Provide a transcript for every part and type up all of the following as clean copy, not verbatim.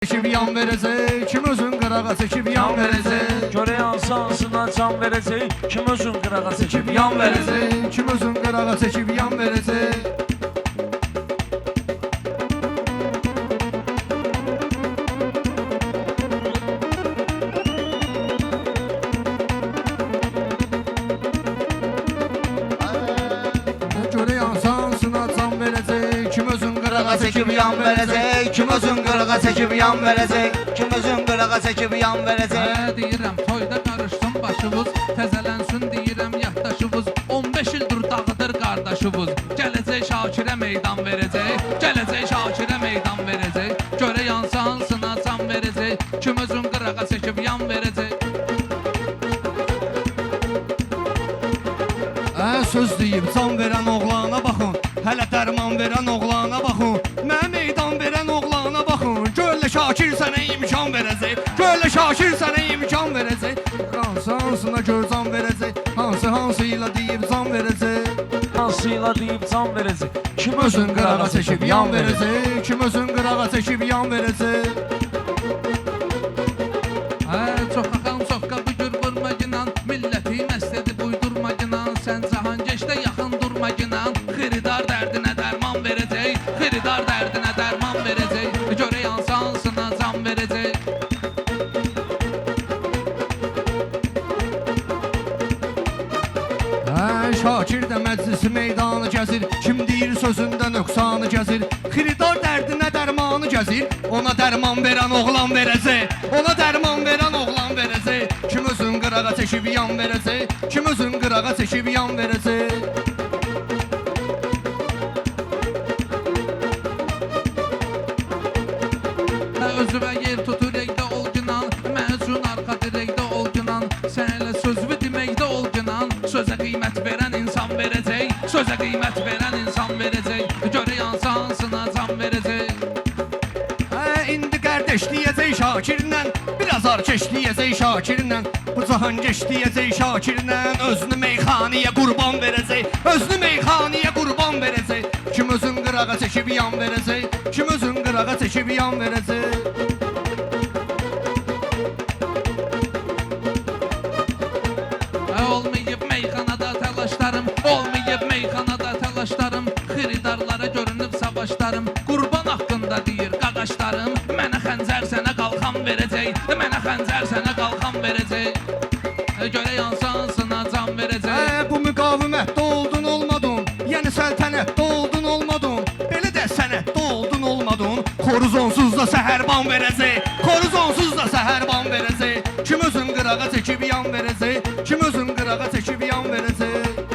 Çekib yan verəcək, kim özün qırağa çəkib yan verəcək. Görək hansı hansına can verəcək, kim özün qırağa çəkib yan verəcək. Kim özün qırağa çəkib yan verəcək. Görək hansı hansına can verəcək, kim özün qırağa çəkib yan verəcək. Kim özün qırağa çəkib yan verəcək. Kim özün qırağa çəkib yan verəcək. Deyirəm toyda qarışsın başımız, təzələnsin deyirəm yaddaşımız. 15 ildir dağıdır qardaşımız. Gələcək Şakirə meydan verəcək. Gələcək Şakirə meydan verəcək. Görə yansı hansına can verəcək. Kim özün qırağa çəkib yan verəcək. Söz deyib can verən oğlana baxın, hələ dərman verən oğlana baxın, mənə meydan verən oğlana baxın. Göllə Şakir sənə imkan verəcək, göllə Şakir sənə imkan verəcək. Hansı hansına gör can verəcək, hansı ilə deyib can verəcək. Hansıyla deyib can verəcək, kim Özün qırağa çəkib yan verəcək, kim özün qırağa çəkib yan verəcək. Çox xaqan çox qabı gür vurmacınan, milləti məstədi buydurmacınan, sən cahan geçdə yaxın durmacınan, xiridar dərdinə dərman verəcək, xiridar dərdinə dərman verəcək, görə yansı hansına can verəcək. Şakir də məclisi meydanı gəzir, kim deyir sözündə nöqsanı gəzir. Xiridar dərdinə dərmanı gəzir, ona dərman verən oğlan verəcək, ona dərman verən oğlan verəcək. Kim özün qırağa çəkib yan verəcək, kim özün qırağa çəkib yan verəcək. Özüvə yer tutur ekdə olcunan, məzun arxa dirəkdə olcunan, sənlə sözvü deməkdə olcunan, sözə qiymət verən insan verəcək, sözə qiymət verən insan verəcək, görə yansı hansına can verəcək. İndi qardeşliyəcək Şakirlə, biraz arkeşliyəcək Şakirlə, bu cahan geçliyəcək Şakirlə, özünü meyxaniyə qurban verəcək, özünü meyxaniyə qurban verəcək. Kim özün qırağa çəkib yan verəcək, kim özün qırağa çəkib yan verəcək. Olmayıb meyxanada təlaşlarım, olmayıb meyxanada təlaşlarım, xiridarlara görünüb savaşlarım, qurban haqqında deyir qaqaşlarım, mənə xəncər sənə qalxan verəcək, mənə xəncər sənə qalxan verəcək, görə yansı hansına can verəcək. Bu müqavimətdə oldun olmadın, yəni səltənətdə oldun olmadın, belə də sənətdə oldun olmadın, xoruz onsuz da səhərban verəcək, xoruz onsuz da səhərban verəcək. Kim özün qırağa çəkib yan verəcək, kim özün qırağa çəkib yan verəcək.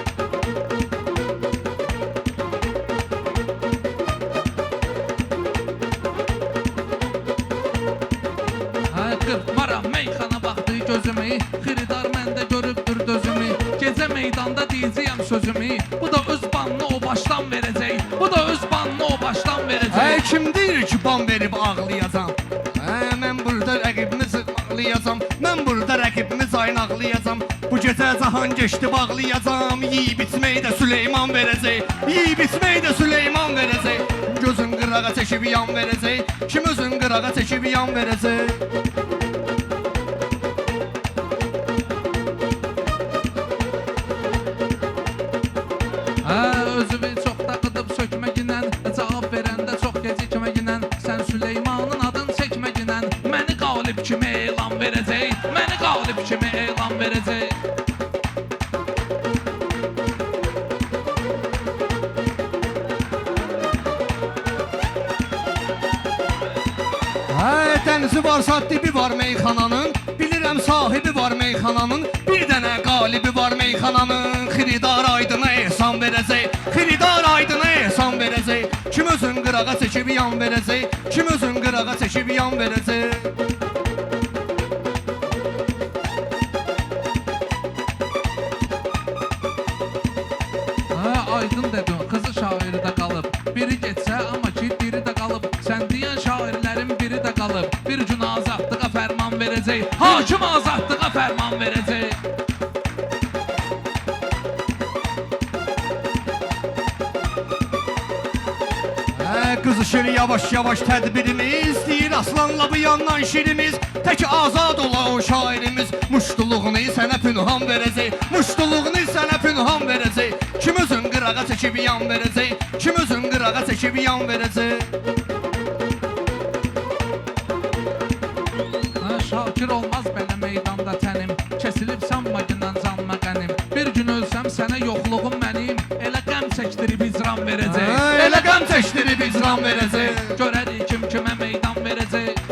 Qırpmaram meyxana baxdı gözümü, xiridar məndə görübdür dözümü, gecə meydanda deyəcəyəm sözümü, bu da öz banını o başdan verəcək, bu da öz banını o başdan verəcək. Kim deyir ki ban verib ağlayacam, mən burada rəqibimi zırmaqlayacam, mən burada rəqibimi caynaqlayacam, bu gecə cahan geçdi bağlayacam, yiyib içmək də Süleyman verəcək, yiyib içmək də Süleyman verəcək. Gözün qırağa çəkib yan verəcək, kim özün qırağa çəkib yan verəcək. Özümü çox dağıdıb sökməginən, cavab verəndə çox gecikməginən, sən Süleymanın adını çəkməginən, məni qalib kimi elan verəcək, məni qalib kimi elan verəcək. Dənizi varsa dibi var meyxananın, bilirəm sahibi var meyxananın, bir dənə qalibi var meyxananın. Xiridar aydına ehsan verəcək, xiridar aydına ehsan verəcək. Kim özün qırağa çəkib yan verəcək, kim özün qırağa çəkib yan verəcək. Aydın dedin, qızı şairi də qalıb, biri getsə amma ki biri də qalıb, sən deyən şairlərin biri də qalıb, bir gün azadlığa fərman verəcək, hakim azadlığa fərman verəcək. Qızışır yavaş-yavaş tədbirimiz, deyir aslanla bu yandan şirimiz Tək azad ola o şairimiz Muştuluğunu sənə pünhan verəcək Muştuluğunu sənə pünhan verəcək Kim özün qırağa çəkib yan verəcək Kim özün qırağa çəkib yan verəcək Şakir olmaz belə meydanda tənim Kəsilib sanmagindən canma qənim Bir gün ölsəm sənə yoxluğum mənim Elə qəm çəkdirib icram verəcək Elə qəm çəkdirib icram verəcək Görərik kim kimə meydan verəcək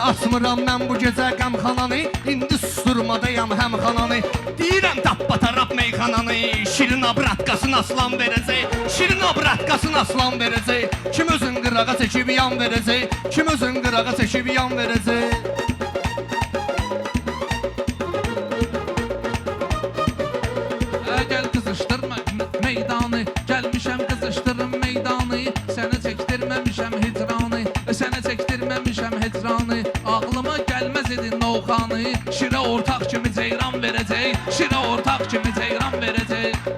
Açmıram mən bu gecə qəmxananı İndi susturmadayam həmxananı Deyirəm tapbatarab meyxananı Şirin abratqasını aslan verəcək Şirin abratqasını aslan verəcək Kim özün qırağa çəkib yan verəcək Kim özün qırağa çəkib yan verəcək Gəl qızışdırma meydanı Gəlmişəm qızışdırım meydanı Sənə çəkdirməmişəm hicranı Sənə çəkdirməmişəm hicranı Ağlıma gəlməz idi novxanı Şirə ortaq kimi ceyran verəcək Şirə ortaq kimi ceyran verəcək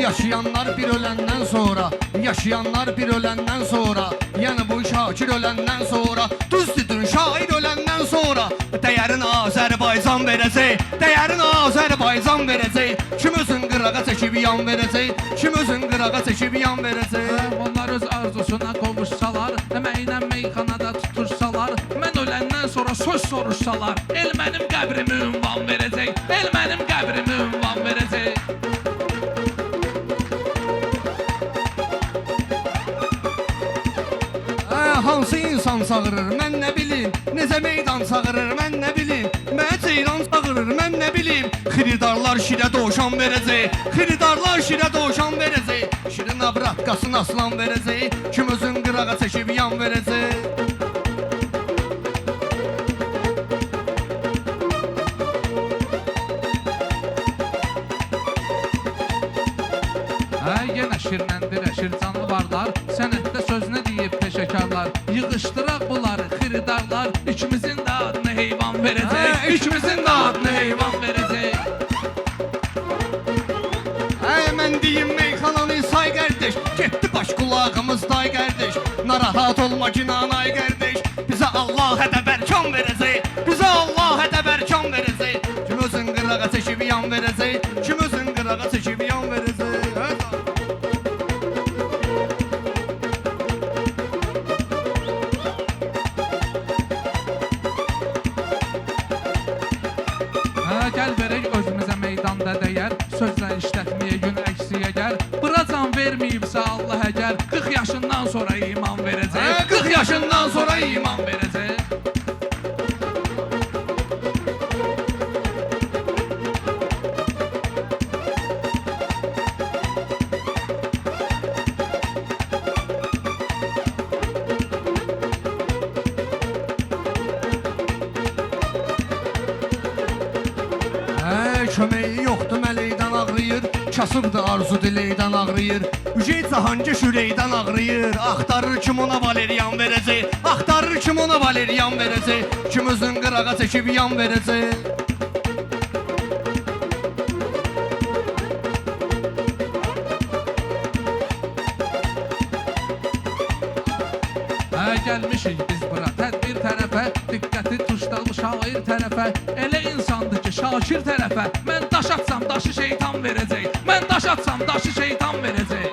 Yaşayanlar bir öləndən sonra Yaşayanlar bir öləndən sonra Yəni bu Şakir öləndən sonra Düz dedin şair öləndən sonra Dəyərin Azərbaycan verəcək Dəyərin Azərbaycan verəcək Kim özün qırağa çəkib yan verəcək Kim özün qırağa çəkib yan verəcək Onlar öz arzusuna qovuşsalar Əməyinə meyxanada tutuşsalar Mən öləndən sonra söz soruşsalar El mənim qəbrimi ünvan verəcək El mənim qəbrimi ünvan verəcək Hansı insan çağırır, mən nə bilim Necə meydan çağırır, mən nə bilim Mənə ceyran çağırır, mən nə bilim Xiridarlar şirə dovşan verəcək Xiridarlar şirə dovşan verəcək Şirin abratqasını aslan verəcək Kim özün qırağa çəkib yan verəcək Yenə şirləndirəşir canlıvarlar Sənətdə sözünə deyib peşəkarlar Yığışdıraq bunları xiridarlar İkimizin də adını heyvan verəcək İkimizin də adını heyvan verəcək Mən deyim meyxananı say qardeş Getdi baş qulağımız day qardeş Narahat olma günan ay qardeş Bizə Allah ədəbərkan verəcək Bizə Allah ədəbərkan verəcək Kim özün qırağa çəkib yan verəcək Kim özün qırağa çəkib yan verəcək Gəl verək özümüzə meydanda dəyər Sözlə işlətməyə gün əksiyə gəl Bura can verməyibsə Allah əgər 40 yaşından sonra iman verəcək 40 yaşından sonra iman verəcək Köməyi yoxdur mələkdən ağrıyır Kasıbdır arzu diləkdən ağrıyır Ücey Cahangiş ürəkdən ağrıyır Axtarır kim ona valeriyan verəcək Axtarır kim ona valeriyan verəcək Kim özün qırağa çəkib yan verəcək Gəlmişik biz bura tədbir tərəfə Diqqəti tuşdalı şair tərəfə Elə insandır ki Şakir tərəfə Mən daş atsam daşı şeytan verəcək Mən daş atsam daşı şeytan verəcək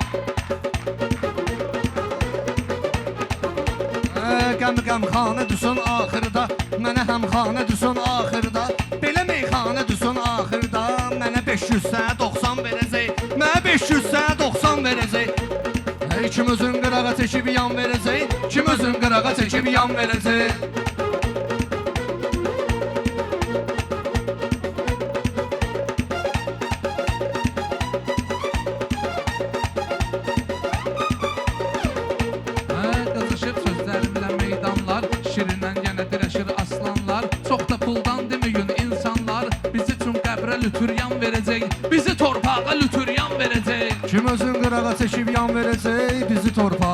Qəm-qəmxanə düşün axırda Mənə həmxanə düşün axırda Belə meyxanə düşün axırda Mənə 590 verəcək Mənə 590 verəcək Kim özün qırağa çəkib yan verəcək Kim özün qırağa çəkib yan verəcək Qızışıb sözlərimlə meydanlar Şirindən yenə dirəşir aslanlar Çox da puldan deməyin insanlar Bizi üçün qəbrə lütüryan verəcək Bizi torpağa lütüryan verəcək Kim özün qırağa çəkib yan verəcək Bizi torpağa